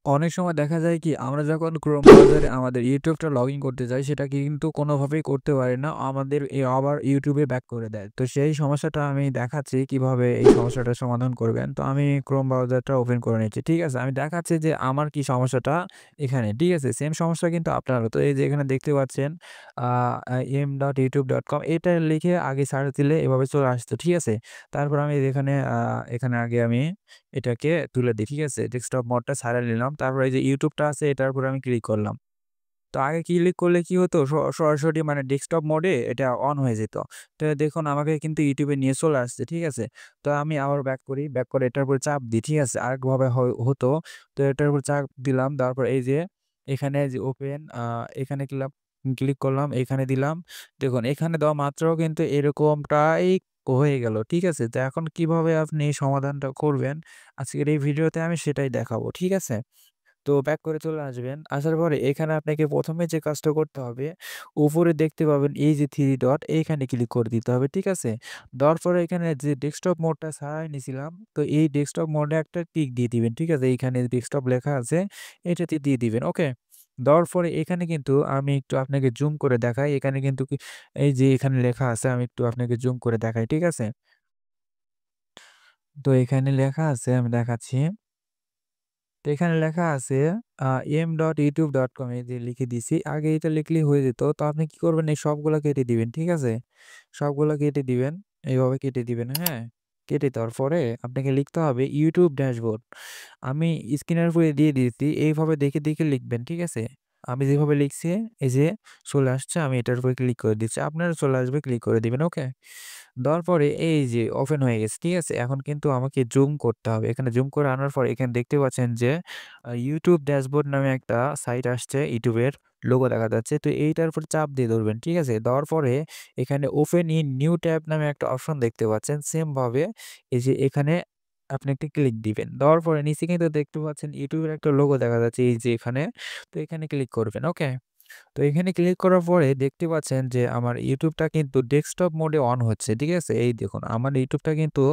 অনেক সময় দেখা যায় কি আমরা যখন ক্রোম ব্রাউজারে আমাদের ইউটিউবটা লগ ইন করতে যাই সেটা কিন্তু কোনোভাবেই করতে পারি না। আমাদের আবার ইউটিউবে ব্যাক করে দেয়। তো সেই সমস্যাটা আমি দেখাচ্ছি কিভাবে এই সমস্যাটার সমাধান করবেন। তো আমি ক্রোম ব্রাউজারটা ওপেন করে নিচ্ছি। ঠিক আছে? আমি দেখাচ্ছি যে আমার কি সমস্যাটা এখানে। ঠিক আছে? সেম সমস্যা কিন্তু আপনারও। তো এই যে এখানে দেখতে পাচ্ছেন আ আ m.youtube.com এটা লিখে আগে সার্চ দিলে এভাবে চলে আসতো। ঠিক আছে? তারপর আমি এখানে আগে আমি এটাকে তুলে দিই। ঠিক আছে? ডেস্কটপ মোডটা ছাড়াই নিলাম। তারপর এই যে ইউটিউবটা আছে এটার উপরে আমি ক্লিক করলাম। তো আগে ক্লিক করলে কি হতো সরাসরি মানে ডেস্কটপ মোডে এটা অন হয়ে যেত। তো দেখুন আমাকে কিন্তু ইউটিউবে নিয়ে চলে আসছে। ঠিক আছে? তো আমি আবার ব্যাক করি। ব্যাক করে এটার উপর চাপ দিই। ঠিক আছে? আরেকভাবে হতো। তো এটার উপর চাপ দিলাম। তারপর এই যে এখানে যে ওপেন এখানে ক্লিক করলাম। এখানে দিলাম। দেখুন এখানে দেওয়া মাত্র কিন্তু এরকমটাই হয়ে গেল। ঠিক আছে? তো এখন কিভাবে আপনি এই সমাধানটা করবেন আজকের এই ভিডিওতে আমি সেটাই দেখাবো। ঠিক আছে? তো ব্যাক করে চলে আসবেন। আসার পরে এখানে আপনাকে ১ম এ যে কাজটা করতে হবে, উপরে দেখতে পাবেন এই যে 3 ডট এইখানে ক্লিক করে দিতে হবে। ঠিক আছে? দেওয়ার পরে এখানে যে ডেস্কটপ মোডটা ছাড়াই নিছিলাম, তো এই ডেস্কটপ মোডে একটা টিক দিয়ে দিবেন। ঠিক আছে? এইখানে ডেস্কটপ লেখা আছে, এটাতে দিয়ে দিবেন। ওকে? দেওয়ার পরে এখানে কিন্তু আমি একটু আপনাকে জুম করে দেখাই। এখানে কিন্তু এই যে এখানে লেখা আছে আমি একটু আপনাকে জুম করে দেখাই। ঠিক আছে? তো এখানে লেখা আছে আমি দেখাচ্ছি। তো এখানে লেখা আছে আ m.youtube.com এই যে লিখে দিছি। আগে এটা লিখলেই হয়ে যেত। তো আপনি কি করবেন এই সবগুলা কেটে দিবেন। ঠিক আছে? সবগুলা কেটে দিবেন। এইভাবে কেটে দিবেন, হ্যাঁ? কেটে দেওয়ার পরে আপনাকে লিখতে হবে YouTube ড্যাশবোর্ড। আমি স্ক্রিনের উপরে দিয়ে দিয়েছি। এইভাবে দেখে লিখবেন। ঠিক আছে? আমি যেভাবে লিখছি এই যে চলে আসছে আমি এটার উপরে ক্লিক করে দিচ্ছি। আপনারও চলে আসবে ক্লিক করে দিবেন। ওকে? দেওয়ার পরে এই যে ওপেন হয়ে গেছে। ঠিক আছে? এখন কিন্তু আমাকে জুম করতে হবে। এখানে জুম করে আনার পর এখানে দেখতে পাচ্ছেন যে YouTube ড্যাশবোর্ড নামে একটা সাইট আসছে ইউটিউবের লোগো দেখা যাচ্ছে। তো এইটার উপর চাপ দিয়ে ধরবেন। ঠিক আছে? দেওয়ার পরে এখানে ওপেন ইন নিউ ট্যাব নামে একটা অপশন দেখতে পাচ্ছেন। সেম ভাবে এই যে এখানে আপনি একটা ক্লিক দিবেন। দেওয়ার পরে নিচে কিন্তু দেখতে পাচ্ছেন ইউটিউবের একটা লোগো দেখা যাচ্ছে এই যে এখানে। তো এখানে ক্লিক করবেন। ওকে? তো এখানে ক্লিক করার পরে দেখতে পাচ্ছেন যে আমার ইউটিউবটা কিন্তু ডেস্কটপ মোডে অন হচ্ছে। ঠিক আছে? এই দেখুন আমার ইউটিউবটা কিন্তু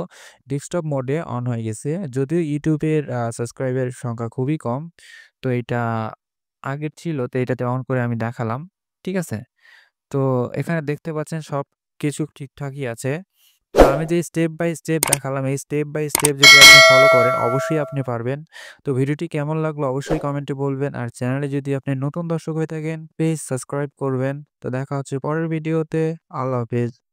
ডেস্কটপ মোডে অন হয়ে গেছে। যদিও ইউটিউবের সাবস্ক্রাইবারের সংখ্যা খুবই কম। তো এটা আগের ছিল তো এটাতে অন করে আমি দেখালাম। ঠিক আছে? তো এখানে দেখতে পাচ্ছেন সবকিছু ঠিকঠাকই আছে। তো আমি যে স্টেপ বাই স্টেপ দেখালাম, এই স্টেপ বাই স্টেপ যদি আপনি ফলো করেন অবশ্যই আপনি পারবেন। তো ভিডিওটি কেমন লাগলো অবশ্যই কমেন্টে বলবেন। আর চ্যানেলে যদি আপনি নতুন দর্শক হয়ে থাকেন প্লিজ সাবস্ক্রাইব করবেন। তো দেখা হচ্ছে পরের ভিডিওতে। আল্লাহ হাফেজ।